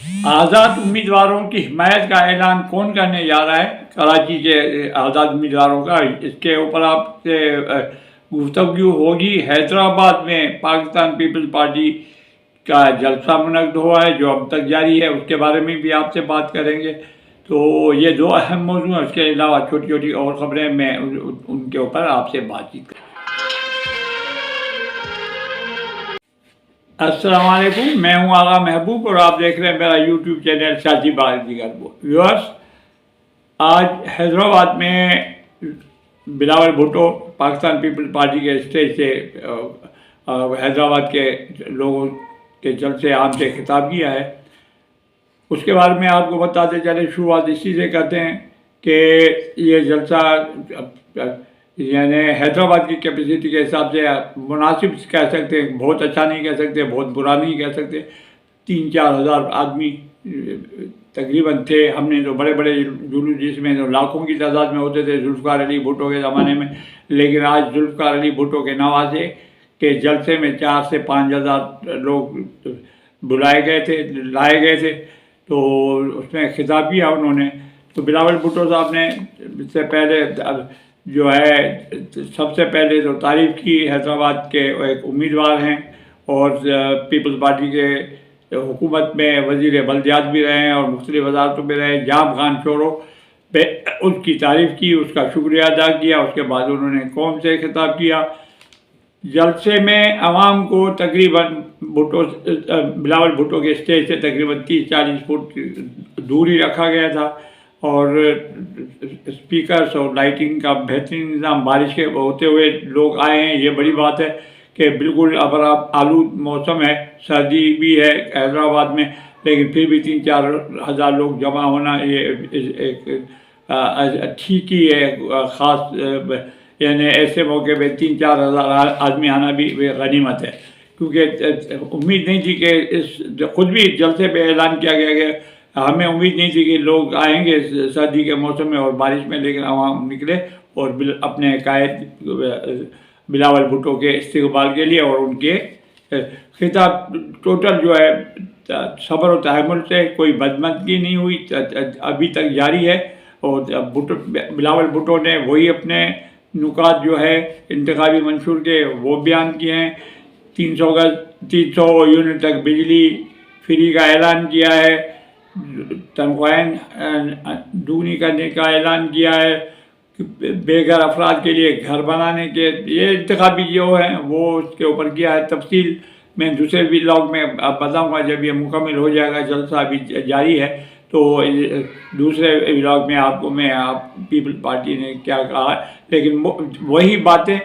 آزاد امیدواروں کی حمایت کا اعلان کون کرنے جا رہا ہے؟ کراچی کے آزاد امیدواروں کا، اس کے اوپر آپ سے گفتگو ہوگی۔ حیدرآباد میں پاکستان پیپلز پارٹی کا جلسہ منعقد ہوا ہے جو اب تک جاری ہے، اس کے بارے میں بھی آپ سے بات کریں گے۔ تو یہ دو اہم موضوع ہیں، اس کے علاوہ چھوٹی چھوٹی اور خبریں میں ان کے اوپر آپ سے بات چیت کروں۔ السلام علیکم، میں ہوں آغا محبوب اور آپ دیکھ رہے ہیں میرا یوٹیوب چینل سیاسی بات دیگر ویورس۔ آج حیدرآباد میں بلاول بھٹو پاکستان پیپلز پارٹی کے اسٹیج سے حیدرآباد کے لوگوں کے جلسے عام سے خطاب کیا ہے۔ اس کے بارے میں آپ کو بتاتے چلے، شروعات اسی سے کرتے ہیں کہ یہ جلسہ یعنی حیدرآباد کی کیپیسٹی کے حساب سے مناسب کہہ سکتے ہیں، بہت اچھا نہیں کہہ سکتے، بہت برا نہیں کہہ سکتے۔ 3-4 ہزار آدمی تقریباً تھے۔ ہم نے تو بڑے بڑے جلوس جس میں تو لاکھوں کی تعداد میں ہوتے تھے ذوالفقار علی بھٹو کے زمانے میں، لیکن آج ذوالفقار علی بھٹو کے نوازے کے جلسے میں 4 سے 5 ہزار لوگ بلائے گئے تھے، لائے گئے تھے۔ تو اس میں خطاب کیا انہوں نے۔ تو بلاول بھٹو صاحب نے اس سے پہلے جو ہے سب سے پہلے تو تعریف کی، حیدرآباد کے ایک امیدوار ہیں اور پیپلز پارٹی کے حکومت میں وزیر بلدیات بھی رہے ہیں اور مختلف وزارتوں میں رہے۔ جام خان چورو پہ اس کی تعریف کی، اس کا شکریہ ادا کیا۔ اس کے بعد انہوں نے قوم سے خطاب کیا۔ جلسے میں عوام کو تقریباً بلاول بھٹو کے اسٹیج سے تقریباً 30-40 فٹ دوری رکھا گیا تھا اور اسپیکرز اور لائٹنگ کا بہترین نظام، بارش کے ہوتے ہوئے لوگ آئے ہیں، یہ بڑی بات ہے کہ بالکل آلود موسم ہے، سردی بھی ہے حیدرآباد میں، لیکن پھر بھی 3-4 ہزار لوگ جمع ہونا یہ ایک ٹھیک ہی ہے۔ خاص یعنی ایسے موقع پہ 3-4 ہزار آدمی آنا بھی غنیمت ہے، کیونکہ امید نہیں تھی کہ خود بھی جلسے پہ اعلان کیا گیا کہ ہمیں امید نہیں تھی کہ لوگ آئیں گے سردی کے موسم میں اور بارش میں، لیکن عوام نکلے اور اپنے قائد بلاول بھٹو کے استقبال کے لیے اور ان کے خطاب ٹوٹل جو ہے صبر و تحمل سے، کوئی بدمزگی نہیں ہوئی، ابھی تک جاری ہے۔ اور بلاول بھٹو نے وہی اپنے نکات جو ہے انتخابی منشور کے وہ بیان کیے ہیں۔ 300 یونٹ تک بجلی فری کا اعلان کیا ہے، تنخواہیں دگنی کرنے کا اعلان کیا ہے، بے گھر افراد کے لیے گھر بنانے کے یہ انتخابی جو ہیں وہ اس کے اوپر کیا ہے۔ تفصیل میں دوسرے ولاگ میں بتاؤں گا جب یہ مکمل ہو جائے گا، جلسہ ابھی جاری ہے تو دوسرے ولاگ میں آپ پیپل پارٹی نے کیا کہا ہے، لیکن وہی باتیں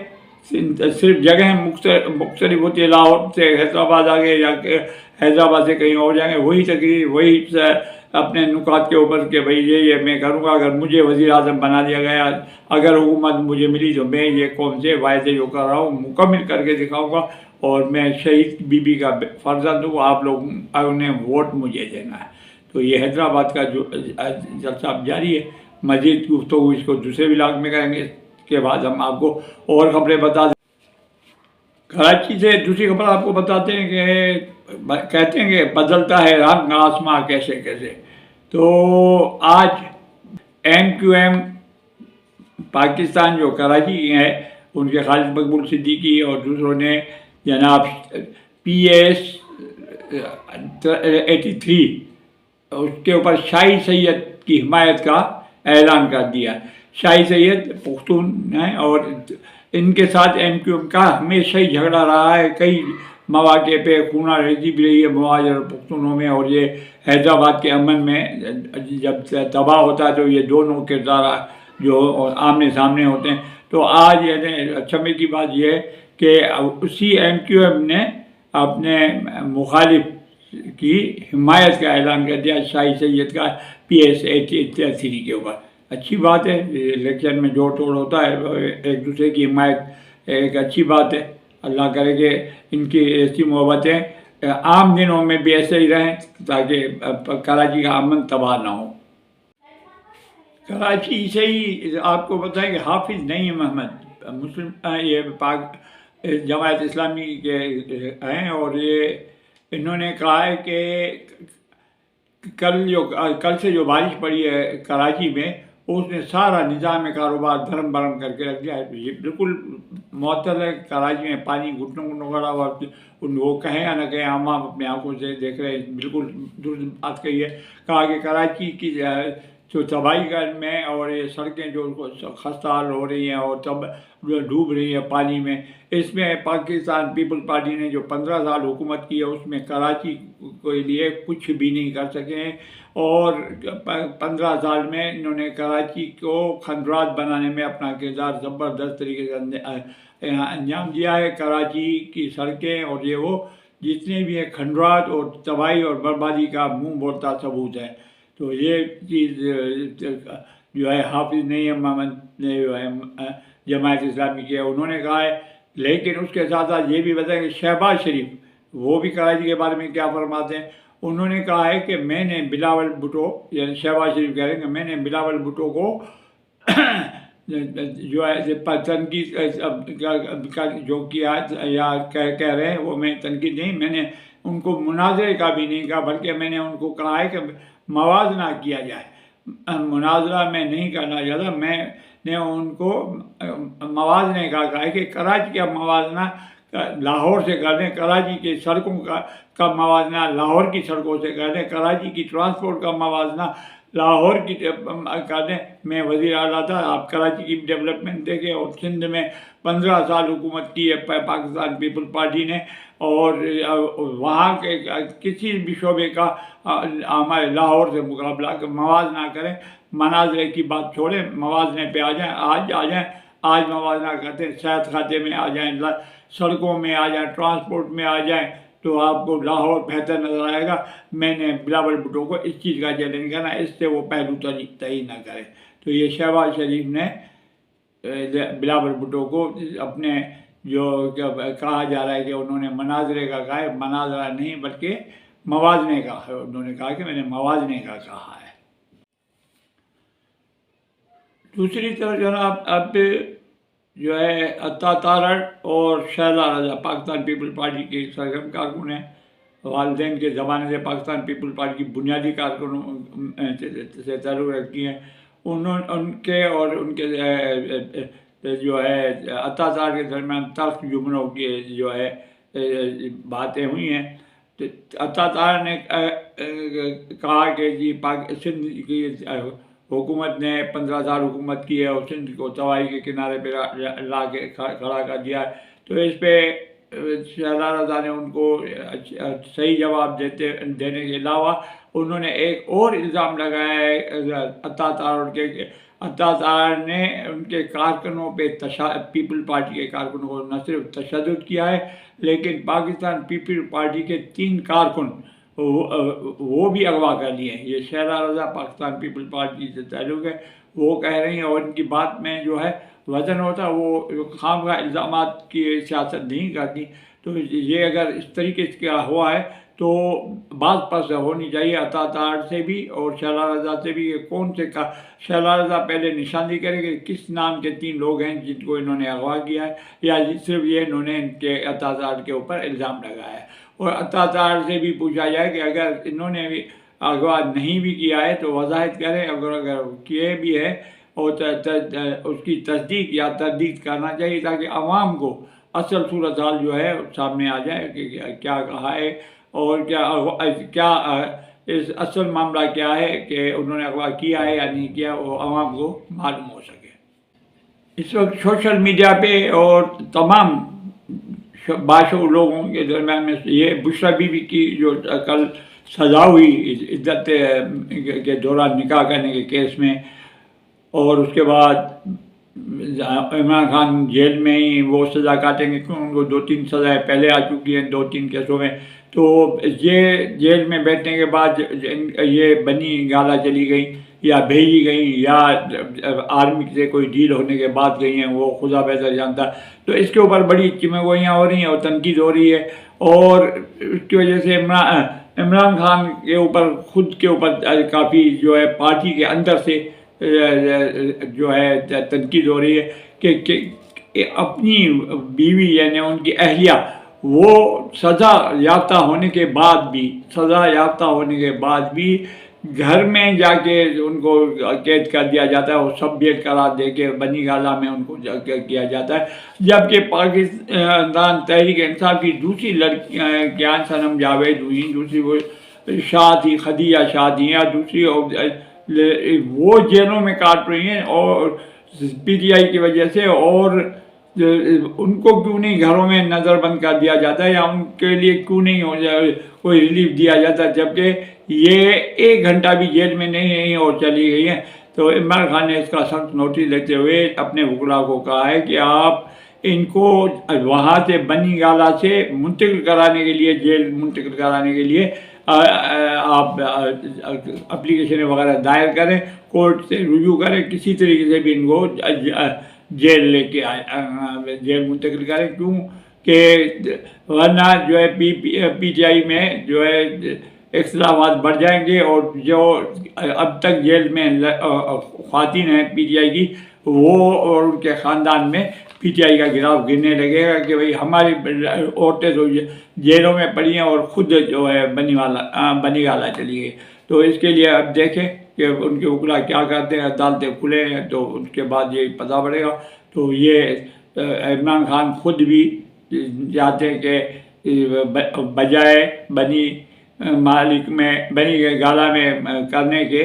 صرف جگہیں مختلف ہوتی ہے، لاہور سے حیدرآباد آ گئے یا کہ حیدرآباد سے کہیں اور جائیں گے، وہی تقریر وہی اپنے نکات کے اوپر کہ بھئی یہ میں کروں گا، اگر مجھے وزیر اعظم بنا دیا گیا، اگر حکومت مجھے ملی تو میں یہ قوم سے وعدے جو کر رہا ہوں مکمل کر کے دکھاؤں گا، اور میں شہید بی بی کا فرزند ہوں، آپ لوگوں نے ووٹ مجھے دینا ہے۔ تو یہ حیدرآباد کا جو جلسہ اب جاری ہے۔ مزید گفتگو اس کو دوسرے ولاگ میں کریں گے، اس کے بعد ہم آپ کو اور خبریں بتا دیں۔ کراچی سے دوسری خبر آپ کو بتاتے ہیں کہ کہتے ہیں کہ بدلتا ہے رنگ آسماں کیسے کیسے۔ تو آج MQM پاکستان جو کراچی کی ہے، ان کے خالد مقبول صدیقی اور دوسروں نے جناب PS 83 اس کے اوپر شاہی سید کی حمایت کا اعلان کر دیا۔ شاہی سید پختون ہیں اور ان کے ساتھ MQM کا ہمیشہ ہی جھگڑا رہا ہے، کئی مواقع پہ خونہ ریزی بھی رہی ہے مہاجر اور پختونوں میں، اور یہ حیدرآباد کے امن میں جب تباہ ہوتا ہے تو یہ دونوں کردار جو آمنے سامنے ہوتے ہیں۔ تو آج یعنی اچھمے کی بات یہ ہے کہ اسی MQM نے اپنے مخالف کی حمایت کا اعلان کر دیا شاہی سید کا PS 83 کے اوپر۔ اچھی بات ہے، الیکشن میں جوڑ توڑ ہوتا ہے، ایک دوسرے کی حمایت ایک اچھی بات ہے۔ اللہ کرے کہ ان کی ایسی محبتیں عام دنوں میں بھی ایسے ہی رہیں تاکہ کراچی کا امن تباہ نہ ہو۔ کراچی سے ہی آپ کو بتائیں کہ حافظ نعیم احمد مسلم یہ پاک جماعت اسلامی کے ہیں، اور یہ انہوں نے کہا ہے کہ کل سے جو بارش پڑی ہے کراچی میں، اس نے سارا نظام کاروبار دھرم برم کر کے رکھ دیا ہے۔ یہ بالکل معطل ہے، کراچی میں پانی گھٹنوں گھٹنوں کھڑا ہوا۔ وہ کہیں یا نہ کہیں، عوام اپنے آنکھوں سے دیکھ رہے ہیں۔ بالکل درست بات کہی ہے، کہا کہ کراچی کی جو تباہی میں اور یہ سڑکیں جو خستہ حال ہو رہی ہیں اور جو ڈوب رہی ہیں پانی میں، اس میں پاکستان پیپل پارٹی نے جو 15 سال حکومت کی ہے، اس میں کراچی کے لیے کچھ بھی نہیں کر سکے ہیں۔ اور 15 سال میں انہوں نے کراچی کو کھنڈرات بنانے میں اپنا کردار زبردست طریقے سے انجام دیا ہے۔ کراچی کی سڑکیں اور یہ وہ جتنے بھی ہیں کھنڈرات اور تباہی اور بربادی کا منہ بولتا ثبوت ہے۔ تو یہ چیز جو ہے حافظ نعیم محمد نے جو ہے جماعت اسلامی کی ہے، انہوں نے کہا ہے۔ لیکن اس کے ساتھ ساتھ یہ بھی بتائیں کہ شہباز شریف وہ بھی کراچی کے بارے میں کیا فرماتے ہیں۔ انہوں نے کہا ہے کہ میں نے بلاول بھٹو، یعنی شہباز شریف کہہ رہے ہیں کہ میں نے بلاول بھٹو کو جو ہے تنقید جو کیا یا کہہ رہے ہیں، وہ میں تنقید نہیں، میں نے ان کو مناظرے کا بھی نہیں کہا، بلکہ میں نے ان کو کہا ہے کہ موازنہ کیا جائے۔ مناظرہ میں نہیں کرنا چاہتا، میں نے ان کو موازنے کا کہا ہے کہ کراچی کا موازنہ لاہور سے کر دیں، کراچی کے سڑکوں کا موازنہ لاہور کی سڑکوں سے کر دیں، کراچی کی ٹرانسپورٹ کا موازنہ لاہور کی کر دیں۔ میں وزیر اعلیٰ تھا، آپ کراچی کی ڈیولپمنٹ دیکھیں۔ اور سندھ میں 15 سال حکومت کی ہے پاکستان پیپل پارٹی نے، اور وہاں کے کسی بھی شعبے کا ہمارے لاہور سے مقابلہ موازنہ کریں۔ مناظرے کی بات چھوڑیں، موازنے پہ آ جائیں، آ جائیں، آج موازنہ کرتے ہیں، صحت خاتے میں آ جائیں، سڑکوں میں آ جائیں، ٹرانسپورٹ میں آ جائیں، تو آپ کو لاہور بہتر نظر آئے گا۔ میں نے بلاول بھٹو کو اس چیز کا چیلنج کرنا، اس سے وہ پہلو تعین نہ کرے۔ تو یہ شہباز شریف نے بلاول بھٹو کو اپنے جو کہا جا رہا ہے کہ انہوں نے مناظرے کا کہا ہے، مناظرہ نہیں بلکہ موازنے کا ہے۔ انہوں نے کہا کہ میں نے موازنے کا کہا ہے۔ دوسری طرف جناب اب جو ہے عطا تارڑ اور شہلا رضا پاکستان پیپل پارٹی کے سرگرم کارکن ہیں، والدین کے زمانے سے پاکستان پیپل پارٹی کی بنیادی کارکنوں سے تعلق رکھتی ہیں۔ ان کے اور ان کے جو ہے عطا تارڑ کے درمیان تلخ جملوں کی جو ہے باتیں ہوئی ہیں۔ تو عطا تارڑ نے کہا کہ جی سندھ کی حکومت نے 15 سال حکومت کی ہے اور سندھ کو تباہی کے کنارے پہ لا کے کھڑا کر دیا ہے۔ تو اس پہ شہلا رضا نے ان کو صحیح جواب دینے کے علاوہ انہوں نے ایک اور الزام لگایا ہے عطا تارڑ کے، عطا تارڑ نے ان کے کارکنوں پہ پیپل پارٹی کے کارکنوں کو نہ صرف تشدد کیا ہے، لیکن پاکستان پیپل پارٹی کے 3 کارکن وہ بھی اغوا کر لیے ہیں۔ یہ شہلا رضا پاکستان پیپل پارٹی سے تعلق ہے، وہ کہہ رہی ہیں، اور ان کی بات میں جو ہے وزن ہوتا ہے، وہ خامخواہ الزامات کی سیاست نہیں کرتی۔ تو یہ اگر اس طریقے سے کیا ہوا ہے تو بعض پس ہونی چاہیے عطا تارڑ سے بھی اور شہلا رضا سے بھی۔ یہ کون سے کا شہلا رضا پہلے نشاندہی کرے کہ کس نام کے 3 لوگ ہیں جن کو انہوں نے اغوا کیا ہے، یا صرف یہ انہوں نے ان کے عطا تارڑ کے اوپر الزام لگایا ہے۔ اور عطا تارڑ سے بھی پوچھا جائے کہ اگر انہوں نے بھی اغوا نہیں بھی کیا ہے تو وضاحت کریں، اگر کیے بھی ہے اور اس کی تصدیق یا تردید کرنا چاہیے، تاکہ عوام کو اصل صورتحال جو ہے سامنے آ جائے کہ کیا کہا ہے اور کیا اس اصل معاملہ کیا ہے کہ انہوں نے اغوا کیا ہے یا نہیں کیا، وہ عوام کو معلوم ہو سکے۔ اس وقت سوشل میڈیا پہ اور تمام باشعور لوگوں کے درمیان میں یہ بشریٰ بی بی کی جو کل سزا ہوئی عدت کے دوران نکاح کرنے کے کیس میں، اور اس کے بعد عمران خان جیل میں ہی وہ سزا کاٹیں گے، کیوں ان کو 2-3 سزائیں پہلے آ چکی ہیں 2-3 کیسوں میں۔ تو یہ جیل میں بیٹھنے کے بعد یہ بنی گالا چلی گئی یا بھیجی گئی یا آرمی سے کوئی ڈیل ہونے کے بعد گئی ہیں، وہ خدا بہتر جانتا۔ تو اس کے اوپر بڑی چمگوئیاں ہو رہی ہیں اور تنقید ہو رہی ہے، اور اس کی وجہ سے عمران خان کے اوپر خود کے اوپر کافی جو ہے پارٹی کے اندر سے جو ہے تنقید ہو رہی ہے کہ اپنی بیوی یعنی ان کی اہلیہ وہ سزا یافتہ ہونے کے بعد بھی گھر میں جا کے ان کو قید کر دیا جاتا ہے اور سب بیٹ قرار دے کے بنی گالہ میں ان کو کیا جاتا ہے. جبکہ پاکستان تحریک انصاف کی دوسری لڑکیاں صنم جاوید ہوئیں، دوسری وہ شاہ تھی، خدیجہ شاہ تھی، یا دوسری وہ جیلوں میں کاٹ رہی ہیں اور پی ٹی آئی کی وجہ سے. اور ان کو کیوں نہیں گھروں میں نظر بند کر دیا جاتا ہے، یا ان کے لیے کیوں نہیں کوئی ریلیف دیا جاتا ہے، جبکہ یہ 1 گھنٹہ بھی جیل میں نہیں رہی اور چلی گئی ہیں. تو عمران خان نے اس کا سخت نوٹس لیتے ہوئے اپنے وکلاء کو کہا ہے کہ آپ ان کو وہاں سے بنی گالہ سے منتقل کرانے کے لیے، جیل منتقل کرانے کے لیے آپ اپلیکیشن وغیرہ دائر کریں، کورٹ سے رجوع کریں، کسی طریقے سے بھی ان کو جیل لے کے جیل منتقل کریں. کیوں کہ ورنہ جو ہے پی ٹی آئی میں جو ہے اختلافات بڑھ جائیں گے، اور جو اب تک جیل میں خواتین ہیں پی ٹی آئی کی، وہ اور ان کے خاندان میں پی ٹی آئی کا گراف گرنے لگے گا کہ بھئی ہماری عورتیں تو جیلوں میں پڑی ہیں اور خود جو ہے بنی گالہ چلی گئی. تو اس کے لیے اب دیکھیں کہ ان کے وکلاء کیا کرتے ہیں. عدالتیں کھلے ہیں تو ان کے بعد یہ پتہ پڑے گا. تو یہ عمران خان خود بھی چاہتے ہیں کہ بجائے بنی گالہ میں کرنے کے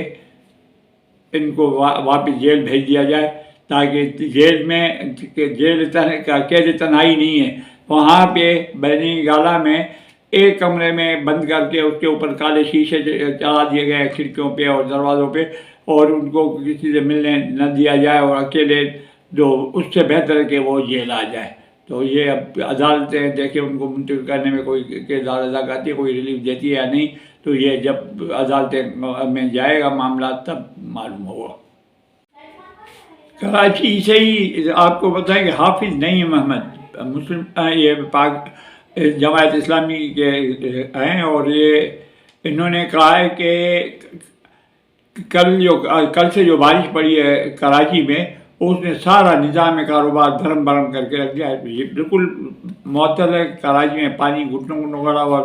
ان کو واپس جیل بھیج دیا جائے، تاکہ جیل کا قید تنہائی نہیں ہے. وہاں پہ بنی گالہ میں ایک کمرے میں بند کر کے اس کے اوپر کالے شیشے چڑھا دیے گئے کھڑکیوں پہ اور دروازوں پہ، اور ان کو کسی سے ملنے نہ دیا جائے، اور اکیلے جو اس سے بہتر ہے کہ وہ جیل آ جائے. تو یہ اب عدالتیں دیکھیں ان کو منتقل کرنے میں کوئی کردار ادا کرتی ہے، کوئی ریلیف دیتی ہے یا نہیں. تو یہ جب عدالتیں میں جائے گا معاملہ تب معلوم ہوگا. کراچی سے ہی آپ کو بتائیں کہ حافظ نعیم احمد مسلم یہ پاک جماعت اسلامی کے ہیں، اور یہ انہوں نے کہا ہے کہ کل سے جو بارش پڑی ہے کراچی میں، اس نے سارا نظام کاروبار دھرم برم کر کے رکھ دیا ہے. یہ بالکل معطل ہے. کراچی میں پانی گھٹنوں گڑا ہوا،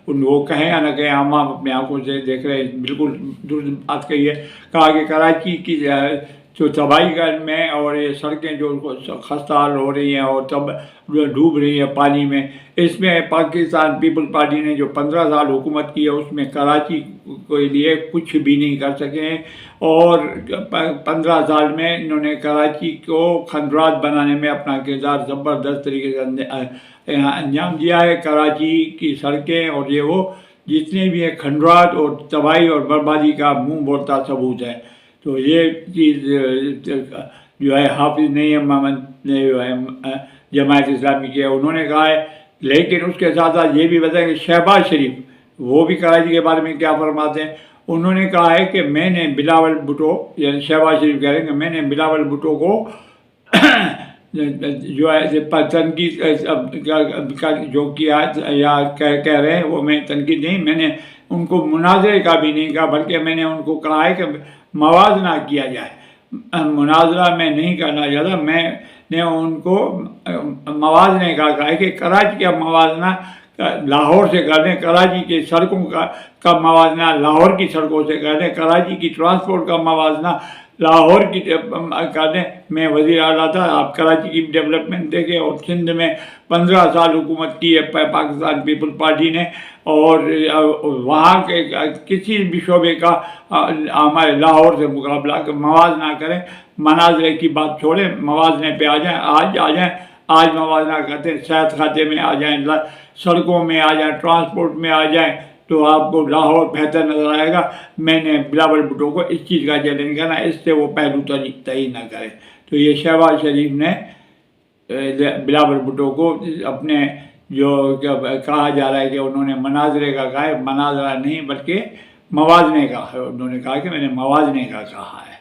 وہ کہیں یا نہ کہیں، ہم اپنے آنکھوں سے دیکھ رہے ہیں. بالکل درست بات کہی ہے. کہا کہ کراچی کی جو تباہی میں اور یہ سڑکیں جو خستہ حال ہو رہی ہیں اور تب ڈوب رہی ہیں پانی میں، اس میں پاکستان پیپل پارٹی نے جو 15 سال حکومت کی ہے اس میں کراچی کے لیے کچھ بھی نہیں کر سکے ہیں. اور 15 سال میں انہوں نے کراچی کو کھنڈرات بنانے میں اپنا کردار زبردست طریقے سے انجام دیا ہے. کراچی کی سڑکیں اور یہ وہ جتنے بھی ہیں کھنڈرات اور تباہی اور بربادی کا منہ بولتا ثبوت ہے. تو یہ چیز جو ہے حافظ نعیم احمد نے جو ہے جماعت اسلامی کی ہے، انہوں نے کہا ہے. لیکن اس کے ساتھ ساتھ یہ بھی بتائیں کہ شہباز شریف وہ بھی کراچی کے بارے میں کیا فرماتے ہیں. انہوں نے کہا ہے کہ میں نے بلاول بھٹو، یعنی شہباز شریف کہہ رہے ہیں کہ میں نے بلاول بھٹو کو جو ہے تنقید جو کیا یا کہہ رہے ہیں وہ میں تنقید نہیں، میں نے ان کو مناظرے کا بھی نہیں کہا، بلکہ میں نے ان کو کہا ہے کہ موازنہ کیا جائے. مناظرہ میں نہیں کرنا چاہتا، میں نے ان کو موازنے کا کہا ہے کہ کراچی کا موازنہ لاہور سے کر دیں، کراچی کی سڑکوں کا موازنہ لاہور کی سڑکوں سے کر دیں، کراچی کی ٹرانسپورٹ کا موازنہ لاہور کی کر دیں. میں وزیر اعلیٰ تھا، آپ کراچی کی ڈیولپمنٹ دیکھیں. اور سندھ میں 15 سال حکومت کی ہے پاکستان پیپل پارٹی نے، اور وہاں کے کسی بھی شعبے کا ہمارے لاہور سے مقابلہ موازنہ کریں. مناظرے کی بات چھوڑیں، موازنے پہ آ جائیں. آج موازنہ کرتے ہیں، صحت کھاتے میں آ جائیں، سڑکوں میں آ جائیں، ٹرانسپورٹ میں آ جائیں، تو آپ کو لاہور بہتر نظر آئے گا. میں نے بلاول بھٹو کو اس چیز کا چیلنج کرنا، اس سے وہ پہلو تعین نہ کرے. تو یہ شہباز شریف نے بلاول بھٹو کو اپنے جو کہا جا رہا ہے کہ انہوں نے مناظرے کا کہا ہے، مناظرہ نہیں بلکہ موازنے کا ہے. انہوں نے کہا کہ میں نے موازنے کا کہا ہے.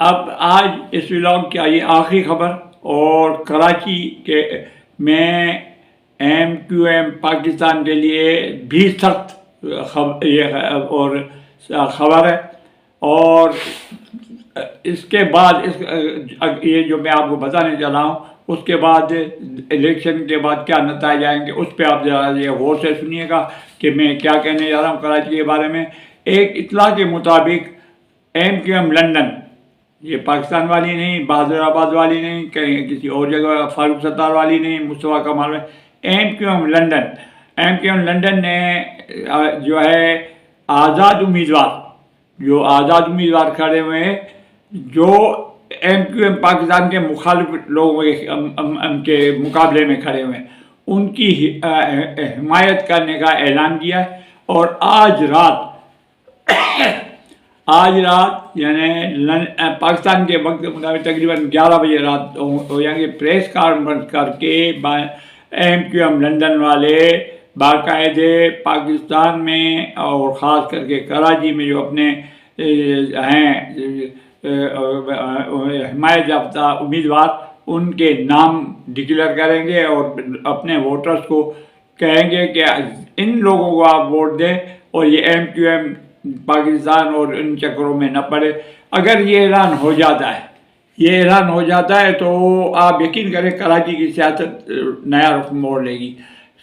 اب آج اس ولاگ کی آئی آخری خبر، اور کراچی کے میں MQM پاکستان کے لیے بھی سخت اور خبر ہے. اور اس کے بعد یہ جو میں آپ کو بتانے چلا ہوں اس کے بعد الیکشن کے بعد کیا نتائج آئیں گے، اس پہ آپ ذرا یہ غور سے سنیے گا کہ میں کیا کہنے جا رہا ہوں کراچی کے بارے میں۔ ایک اطلاع کے مطابق MQM لندن، یہ پاکستان والی نہیں، بہادر آباد والی نہیں، کہیں کسی اور جگہ فاروق ستار والی نہیں، مصطفیٰ کمال MQM لندن نے جو ہے آزاد امیدوار کھڑے ہوئے ہیں، جو MQM پاکستان کے مخالف لوگوں کے مقابلے میں کھڑے ہوئے ہیں، ان کی حمایت کرنے کا اعلان کیا ہے۔ اور آج رات یعنی پاکستان کے وقت کے مطابق تقریباً 11 بجے رات ہو جائیں گے، پریس کانفرنس کر کے MQM لندن والے باقاعدہ پاکستان میں اور خاص کر کے کراچی میں جو اپنے ہیں حمایت یافتہ امیدوار، ان کے نام ڈکلیئر کریں گے اور اپنے ووٹرز کو کہیں گے کہ ان لوگوں کو آپ ووٹ دیں اور یہ MQM پاکستان اور ان چکروں میں نہ پڑے۔ اگر یہ اعلان ہو جاتا ہے تو آپ یقین کریں کراچی کی سیاست نیا رخ موڑ لے گی۔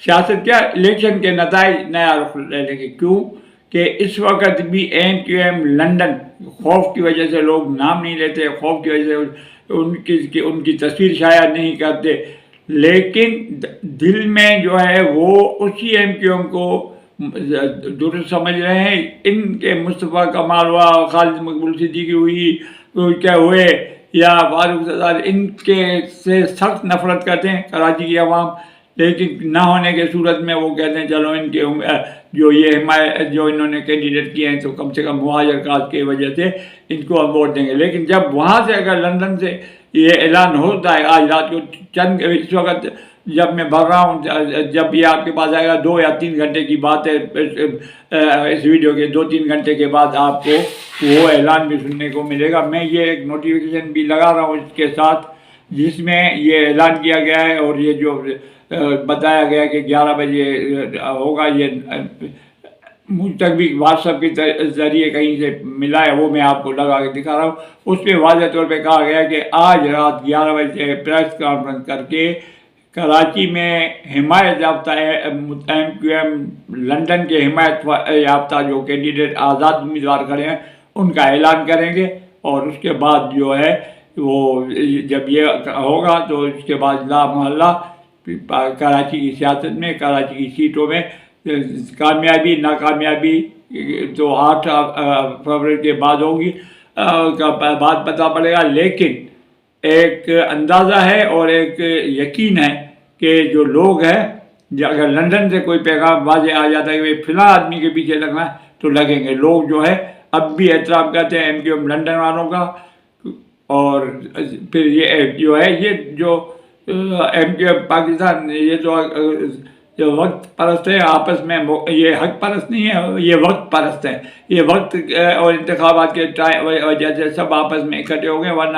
سیاست کیا، الیکشن کے نتائج نیا رخ لے لیں گے۔ کیوں کہ اس وقت بھی MQM لندن خوف کی وجہ سے لوگ نام نہیں لیتے، خوف کی وجہ سے ان کی تصویر شائع نہیں کرتے، لیکن دل میں جو ہے وہ اسی MQM کو درست سمجھ رہے ہیں۔ ان کے مصطفیٰ کمال ہوا، خالد مقبول صدیقی ہوئے یا فاروق ستار، ان کے سے سخت نفرت کرتے ہیں کراچی کی عوام، لیکن نہ ہونے کے صورت میں وہ کہتے ہیں چلو ان کے جو انہوں نے کینڈیڈیٹ کیے ہیں تو کم سے کم مہاجر کاست کی وجہ سے ان کو ہم ووٹ دیں گے۔ لیکن جب وہاں سے اگر لندن سے یہ اعلان ہوتا ہے آج رات کو اس وقت جب میں بھر رہا ہوں، جب یہ آپ کے پاس آئے گا 2 یا 3 گھنٹے کی بات ہے، اس ویڈیو کے 2-3 گھنٹے کے بعد آپ کو وہ اعلان بھی سننے کو ملے گا۔ میں یہ ایک نوٹیفیکیشن بھی لگا رہا ہوں اس کے ساتھ، جس میں یہ اعلان کیا گیا ہے اور یہ جو بتایا گیا کہ 11 بجے ہوگا، یہ مجھ تک بھی واٹس ایپ کے ذریعے کہیں سے ملا ہے، وہ میں آپ کو لگا کے دکھا رہا ہوں۔ اس پہ واضح طور پہ کہا گیا کہ آج رات 11 بجے پریس کانفرنس کر کے کراچی میں حمایت یافتہ MQM لندن کے حمایت یافتہ جو کینڈیڈیٹ آزاد امیدوار کھڑے ہیں ان کا اعلان کریں گے، اور اس کے بعد جو ہے وہ جب یہ ہوگا تو اس کے بعد لا محلہ کراچی کی سیاست میں، کراچی کی سیٹوں میں کامیابی ناکامیابی تو 8 فروری کے بعد ہوگی کا بات پتہ پڑے گا۔ لیکن ایک اندازہ ہے اور ایک یقین ہے کہ جو لوگ ہیں، اگر لندن سے کوئی پیغام واضح آ جاتا ہے کہ فلاں آدمی کے پیچھے لگنا ہے تو لگیں گے۔ لوگ جو ہے اب بھی احترام کرتے ہیں MQM لندن والوں کا، اور پھر یہ جو ہے یہ جو MQM پاکستان، یہ جو وقت پرست ہے آپس میں، یہ حق پرست نہیں ہے، یہ وقت پرست ہے۔ یہ وقت اور انتخابات کے وجہ سے سب آپس میں اکٹھے ہو گئے، ورنہ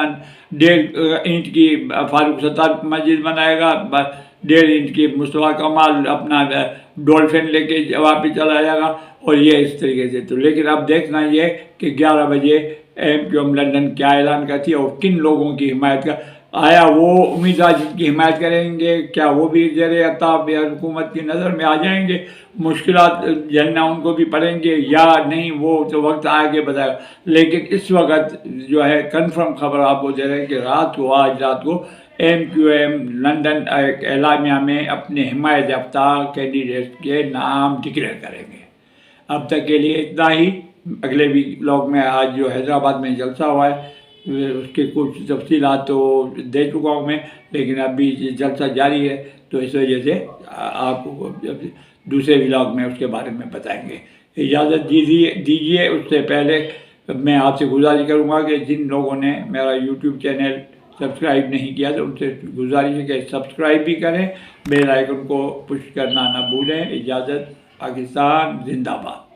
1.5 اینٹ کی فاروق ستار مسجد بنائے گا، 1.5 اینٹ کی مصطفیٰ کمال اپنا ڈولفن لے کے واپس چلا جائے گا، اور یہ اس طریقے سے۔ تو لیکن اب دیکھنا یہ کہ 11 بجے MQM لندن کیا اعلان کرتی ہے اور کن لوگوں کی حمایت کا، آیا وہ امیدوار جن کی حمایت کریں گے کیا وہ بھی زیر الطاف یا حکومت کی نظر میں آ جائیں گے، مشکلات جھیلنا ان کو بھی پڑیں گے یا نہیں، وہ تو وقت آگے بتائے گا۔ لیکن اس وقت جو ہے کنفرم خبر آپ کو دے رہے ہیں کہ آج رات کو MQM لندن ایک اعلامیہ میں اپنے حمایت یافتہ کینڈیڈیٹ کے نام ڈکلیئر کریں گے۔ اب تک کے لیے اتنا ہی۔ اگلے بھی بلاگ میں آج جو حیدرآباد میں جلسہ ہوا ہے اس کے کچھ تفصیلات تو دے چکا ہوں میں، لیکن ابھی جلسہ جاری ہے تو اس وجہ سے آپ کو دوسرے بلاگ میں اس کے بارے میں بتائیں گے۔ اجازت دیجیے، اس سے پہلے میں آپ سے گزارش کروں گا کہ جن لوگوں نے میرا YouTube چینل سبسکرائب نہیں کیا تو ان سے گزارش ہے کہ سبسکرائب بھی کریں، بیل آئیکن کو پش کرنا نہ بھولیں۔ اجازت، پاکستان زندہ باد۔